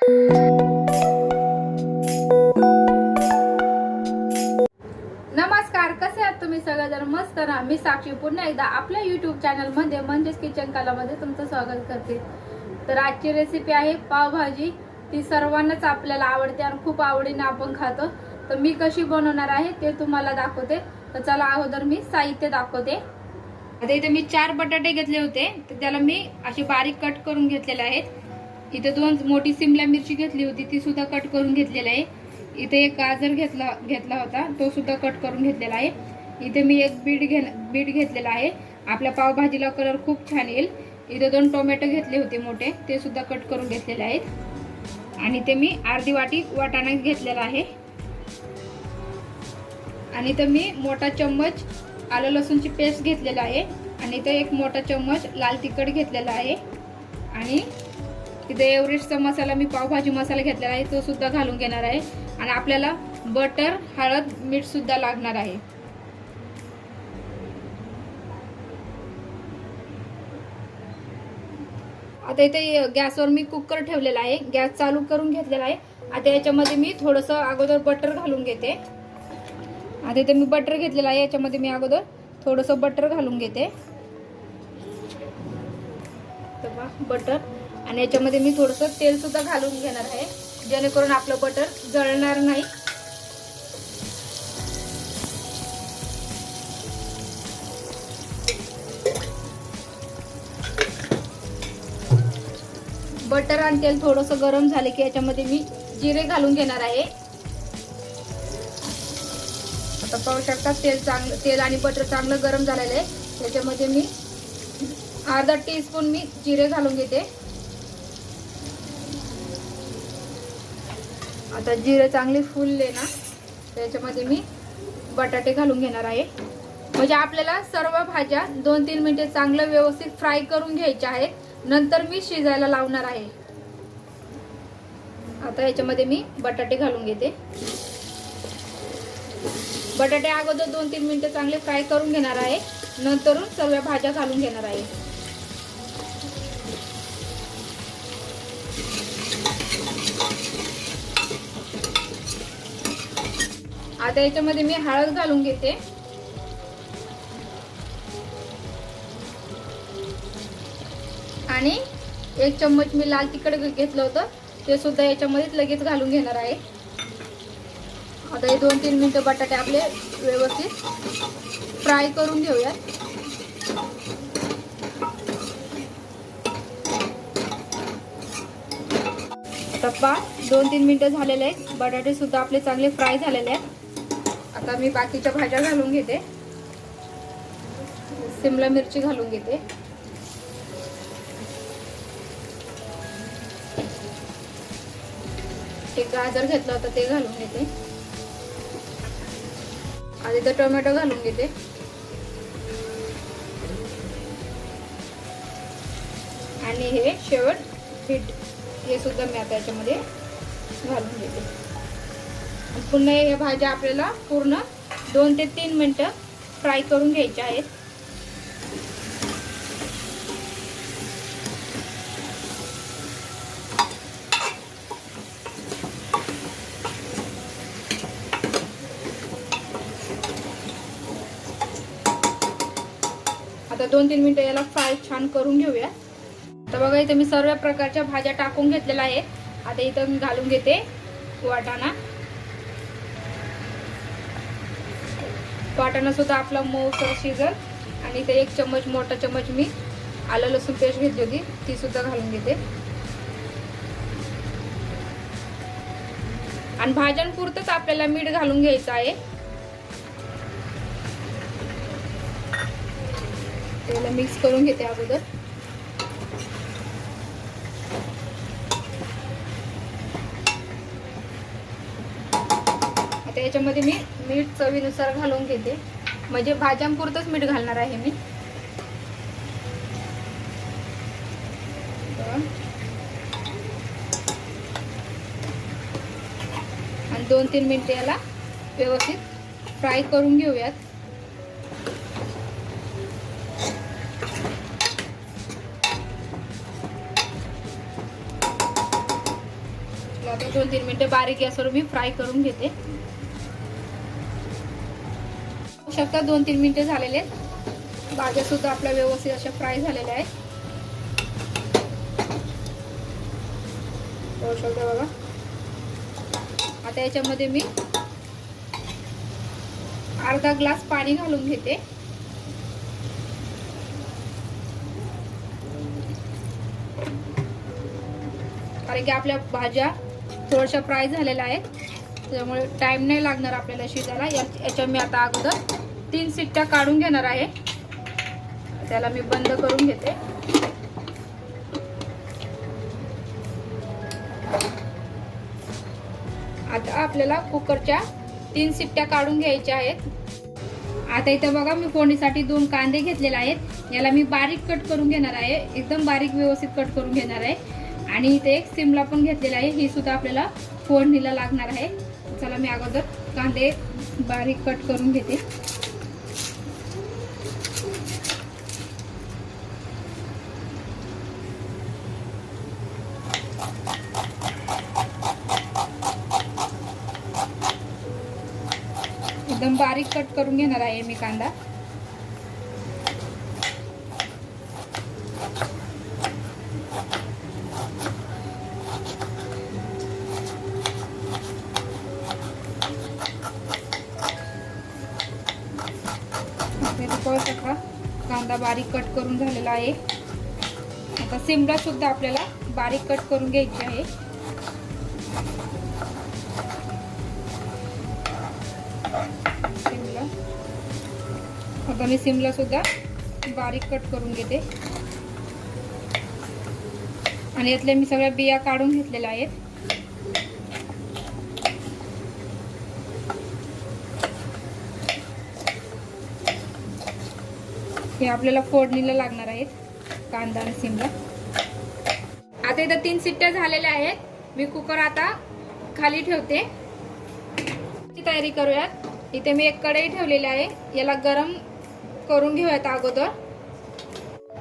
नमस्कार, कसे आहात तुम्ही सगळेजण? मस्त ना. मी साक्षी पुन्हा एकदा आपल्या YouTube चॅनल मध्ये म्हणजेच किचन कलामध्ये तुमचं स्वागत करते. तर आजची रेसिपी आहे पावभाजी. ती सर्वांनाच आपल्याला आवडते आणि खूप आवडीने आपण खातो. तर मी कशी बनवणार आहे ते तुम्हाला दाखवते. तर चला अगोदर मी साहित्य दाखवते. आता इथे मी 4 बटाटे घेतले होते, तर त्याला मी अशी बारीक कट करून घेतलेले आहेत. इथे 2 मोठी सिमला मिरची घेतली होती, ती सुद्धा कट करून घेतलेली आहे. इथे एक गाजर घेतला होता, तो सुद्धा कट करून घेतलेला आहे. इथे मी एक बीट घेतलेला आहे. आपल्या पावभाजीला कलर खूप छान येईल. इथे 2 टोमॅटो घेतले होते मोठे, ते सुद्धा कट करून घेतलेले आहेत. आणि इथे मी अर्धी वाटी वाटाणा घेतलेला आहे. आणि इथे मी मोठा चम्मच आलं लसूणची पेस्ट घेतलेला आहे. आणि इथे एक मोठा चम्मच लाल तिखट घेतलेला आहे. आणि इथे एव्हरेस्टचा मसाला, मी पावभाजी मसाला घेतलेला आहे, तो सुद्धा घालून घेणार आहे. आणि आपल्याला बटर, हळद, मीठ सुद्धा लागणार आहे. आता इथे गॅसवर मी कुकर ठेवलेला आहे. गॅस चालू करून घेतलेला आहे. आता याच्यामध्ये मी थोडंसं अगोदर बटर घालून घेते. आता इथे मी बटर घेतलेला आहे, याच्यामध्ये मी अगोदर थोडंसं बटर घालून घेते. बटर, आणि याच्यामध्ये मी थोडंसं तेल सुद्धा घालून घेणार आहे, जेणेकरून आपलं बटर जळणार नाही. बटर आणि तेल थोडंसं गरम झाले की याच्यामध्ये मी जिरे घालून घेणार आहे. आता पाहू शकता तेल आणि बटर चांगलं गरम झालेलं आहे. त्याच्यामध्ये मी अर्धा टीस्पून मी जिरे घालून घेते. आता जिरे चांगले फुलले ना, त्याच्यामध्ये मी बटाटे घालून घेणार आहे. म्हणजे आपल्याला सर्व भाज्या 2-3 मिनिटे चांगलं व्यवस्थित फ्राय करून घ्यायच्या आहेत. नंतर मी शिजायला लावणार आहे. आता याच्यामध्ये मी बटाटे घालून घेते. बटाटे अगोदर 2-3 मिनिटे चांगले फ्राय करून घेणार आहे, नंतरून सर्व भाज्या घालून घेणार आहे. आता याच्यामध्ये मी हळद घालून घेते. आणि 1 चम्मच मी लाल तिखट घेतलं होतं, ते सुद्धा याच्यामध्ये लगेच घालून घेणार आहे. आता हे 2-3 मिनिटं बटाटे आपले व्यवस्थित फ्राय करून घेऊयात. आता 2-3 मिनिटं झालेले आहेत. बटाटे सुद्धा आपले चांगले फ्राय झालेले आहेत. आता मी बाकीच्या भाज्या घालून घेते. सिमला मिरची घालून घेते. एक गाजर घेतलं होतं, ते घालून घेते. आणि इथं टोमॅटो घालून घेते. आणि हे शेवट बीट, हे सुद्धा मी आता याच्यामध्ये घालून घेते. पुन्हा या भाज्या आपल्याला पूर्ण 2 ते 3 मिनिटं फ्राय करून घ्यायच्या आहेत. आता 2-3 मिनिटं याला फ्राय छान करून घेऊया. तर बघा, इथे मी सर्व प्रकारच्या भाज्या टाकून घेतलेल्या आहेत. आता इथं मी घालून घेते वाटाणा. वाटाणा सुद्धा आपला मऊसर शिजल. आणि इथे 1 चम्मच, मोठा चम्मच मी आलं लसूण पेस्ट घेतली होती, ती सुद्धा घालून घेते. आणि भाज्यांपुरतच आपल्याला मीठ घालून घ्यायचं आहे. त्याला मिक्स करून घेते अगोदर. आता याच्यामध्ये मी मीठ चवीनुसार घालून घेते. म्हणजे भाज्यांपुरतच मीठ घालणार आहे मी. आणि 2-3 मिनिटे याला व्यवस्थित फ्राय करून घेऊयात. आता 2-3 मिनिटं बारीक गॅसवर मी फ्राय करून घेते. बघू शकता 2-3 मिनिटं झालेले आहेत. भाज्या सुद्धा आपल्या व्यवस्थित अशा फ्राय झालेल्या आहेत. बघू शकता बघा. आता याच्यामध्ये मी अर्धा ग्लास पाणी घालून घेते. कारण की आपल्या भाज्या थोड्याशा फ्राय झालेल्या आहेत, त्यामुळे टाइम नाही लागणार आपल्याला शिजायला. याच्या मी आता अगोदर 3 शिट्ट्या काढून घेणार आहे. त्याला मी बंद करून घेते. आता आपल्याला कुकरच्या 3 शिट्ट्या काढून घ्यायच्या आहेत. आता इथे बघा मी फोडणीसाठी 2 कांदे घेतलेले आहेत. याला मी बारीक कट करून घेणार आहे, एकदम बारीक व्यवस्थित कट करून घेणार आहे. आणि इथे एक शिमला पण घेतलेला आहे, ही सुद्धा आपल्याला फोडणीला लागणार आहे. चला मी अगोदर कांदे बारीक कट करून घेते. एकदम बारीक कट करून घेणार आहे मी कांदा. कांदा बारीक कट करून झालेला आहे. आता शिमला सुद्धा आपल्याला बारीक कट करून घ्यायची आहे. आता मी शिमला सुद्धा बारीक कट करून घेते. आणि यातल्या मी सगळ्या बिया काढून घेतलेल्या आहेत. हे आपल्याला फोडणीला लागणार आहेत, कांदा आणि शिमला. आता इथं 3 शिट्ट्या झालेल्या आहेत. मी कुकर आता खाली ठेवते. तयारी करूयात. इथे मी एक कढई ठेवलेली आहे, याला गरम करून घेऊयात अगोदर.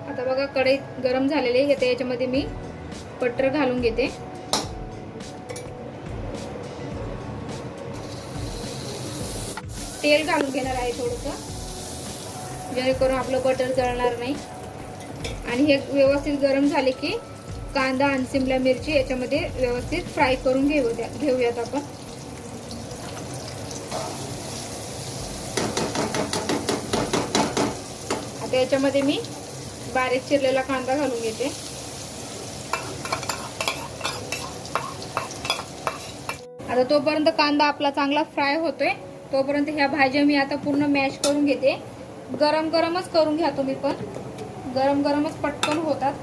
आता बघा कढई गरम झालेली आहे. आता याच्यामध्ये मी बटर घालून घेते. तेल घालून घेणार आहे थोडंसं, जेणेकरून आपलं बटर जळणार नाही. आणि हे व्यवस्थित गरम झाले की कांदा आणि शिमला मिरची याच्यामध्ये व्यवस्थित फ्राय करून घेऊयात आपण. आता याच्यामध्ये मी बारीक चिरलेला कांदा घालून घेते. आता तोपर्यंत कांदा आपला चांगला फ्राय होतोय, तोपर्यंत ह्या भाज्या मी आता पूर्ण मॅश करून घेते. गरम गरमच करून घ्या तुम्ही पण, गरम गरमच पटकन होतात.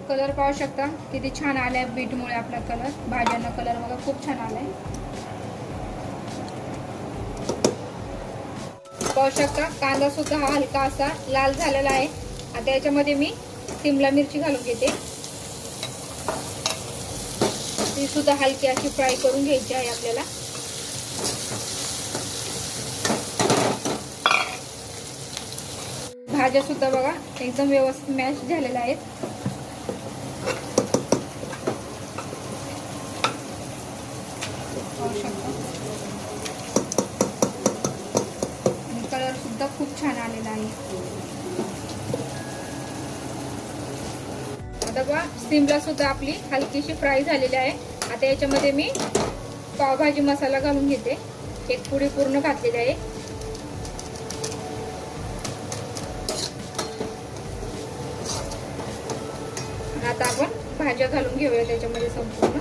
कलर पाहू शकता किती छान आलाय बीटमुळे. आपला कलर, भाज्यांना कलर बघा खूप छान आलाय. पाहू शकता कांदा सुद्धा हा हलका असा लाल झालेला आहे. आता याच्यामध्ये मी शिमला मिरची घालून घेते. ती सुद्धा हलकी अशी फ्राय करून घ्यायची आहे आपल्याला. भाज्या सुद्धा बघा एकदम व्यवस्थित मॅश झालेल्या आहेत. आणि कलर सुद्धा खूप छान आलेला आहे. आता बघा शिमला सुद्धा आपली हलकीशी फ्राय झालेली आहे. आता याच्यामध्ये मी पावभाजी मसाला घालून घेते. एक पुडी पूर्ण घातलेली आहे. आता आपण भाज्या घालून घेऊया त्याच्यामध्ये संपूर्ण.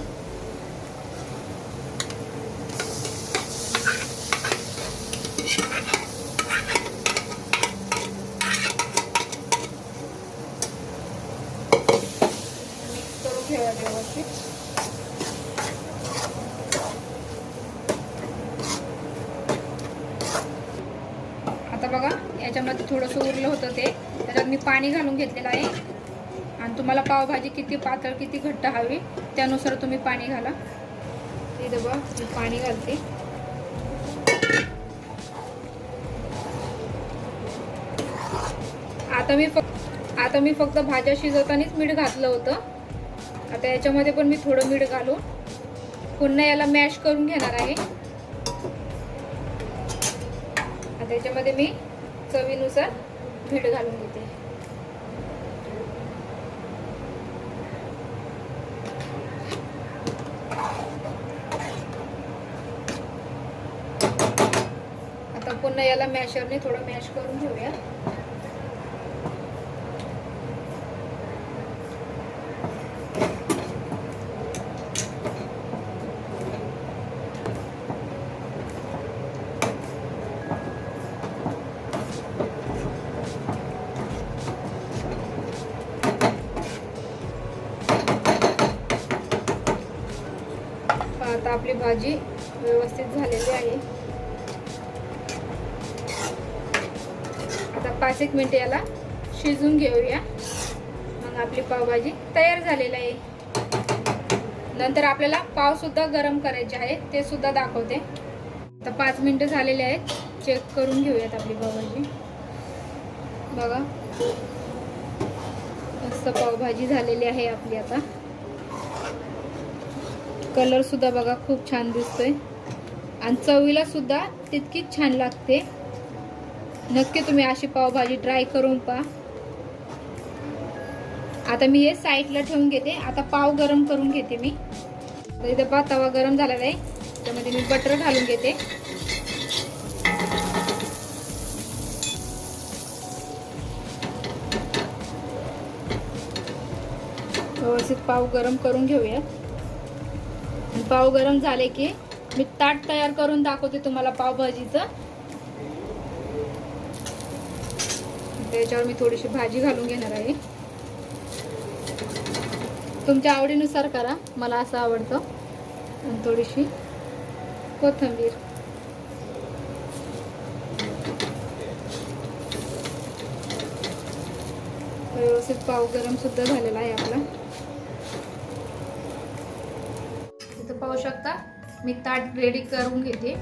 आता बघा याच्यामध्ये थोडंसं उरलं होतं ते, त्याच्यात मी पाणी घालून घेतलेलं आहे. आणि तुम्हाला पावभाजी किती पातळ किती घट्ट हवी त्यानुसार तुम्ही पाणी घाला. इथे बघा मी पाणी घालते. आता मी फक्त भाज्या शिजवतानाच मीठ घातलं होतं. आता याच्यामध्ये पण मी थोडं मीठ घालून पुन्हा याला मॅश करून घेणार आहे. आता याच्यामध्ये मी चवीनुसार मीठ घालून घेते. आता पुन्हा याला मॅशरने थोडं मॅश करून घेऊया. आता आपली भाजी व्यवस्थित झालेली आहे. आता 5-1 मिनिट याला शिजून घेऊया. मग आपली पावभाजी तयार झालेली आहे. नंतर आपल्याला पाव सुद्धा गरम करायचे आहे, ते सुद्धा दाखवते. आता 5 मिनिटं झालेले आहेत. चेक करून घेऊयात आपली पावभाजी. बघा मस्त पावभाजी झालेली आहे आपली. आता कलर सुद्धा बघा खूप छान दिसतोय आणि चवीला सुद्धा तितकीच छान लागते. नक्की तुम्ही अशी पावभाजी ट्राय करून पहा. आता मी हे साईडला ठेवून घेते. आता पाव गरम करून घेते मी. तर इथे पहा तवा गरम झालेला आहे. त्यामध्ये मी बटर घालून घेते. व्यवस्थित पाव गरम करून घेऊया. पाव गरम झाले की मी ताट तयार करून दाखवते तुम्हाला पावभाजीचं. त्याच्यावर मी थोडीशी भाजी घालून घेणार आहे. तुमच्या आवडीनुसार करा, मला असं आवडतं. आणि थोडीशी कोथिंबीर. व्यवस्थित पाव गरम सुद्धा झालेला आहे आपला. इथं पाहू शकता मी ताट रेडी करून घेते.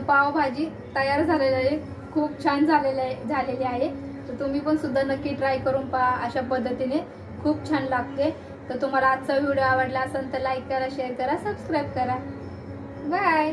पावभाजी तयार झालेली आहे. खूप छान झालेली आहे. तर तुम्ही पण सुद्धा नक्की ट्राय करून पहा. अशा पद्धतीने खूप छान लागते. तर तुम्हाला आजचा व्हिडिओ आवडला असेल तर लाईक करा, शेअर करा, सबस्क्राईब करा. बाय.